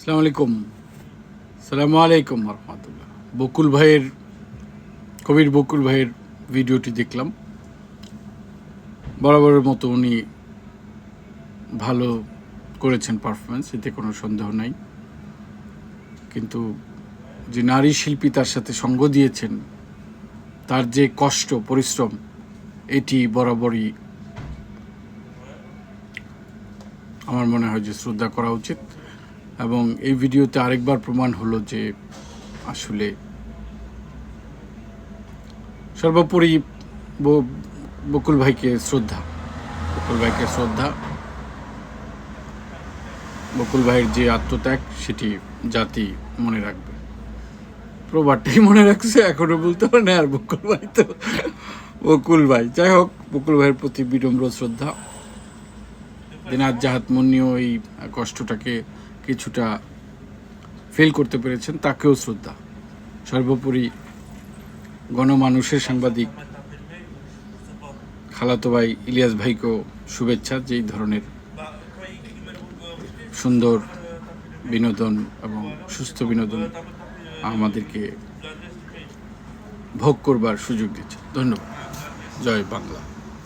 আসসালামু আলাইকুম। সালামু আলাইকুম রহমতুল্লাহ। বকুল ভাইয়ের, কবির বকুল ভাইয়ের ভিডিওটি দেখলাম। বরাবরের মতো উনি ভালো করেছেন পারফরমেন্স, এতে কোনো সন্দেহ নাই। কিন্তু যে নারী শিল্পী তার সাথে সঙ্গ দিয়েছেন, তার যে কষ্ট পরিশ্রম, এটি বরাবরই আমার মনে হয় যে শ্রদ্ধা করা উচিত। এবং এই ভিডিওতে আরেকবার প্রমাণ হলো যে আসলে সর্বোপরি বকুল ভাইকে শ্রদ্ধা, বকুল ভাইকে শ্রদ্ধা। বকুল ভাইয়ের যে আত্মত্যাগ সেটি জাতি মনে রাখবে, প্রবাদটাই মনে রাখছে, এখনো বলতে পারে না। আর বকুল ভাই তো বকুল ভাই, যাই হোক, বকুল ভাইয়ের প্রতি বিনম্র শ্রদ্ধা। দিনাত জাহাত মুন্নিও এই কষ্টটাকে কিছুটা ফিল করতে পেরেছেন, তাকেও শ্রদ্ধা। সর্বোপরি গণমানুষের সাংবাদিক খালাতো ভাই ইলিয়াস ভাইকেও শুভেচ্ছা, যেই ধরনের সুন্দর বিনোদন এবং সুস্থ বিনোদন আমাদেরকে ভোগ করবার সুযোগ দিচ্ছে। ধন্যবাদ। জয় বাংলা।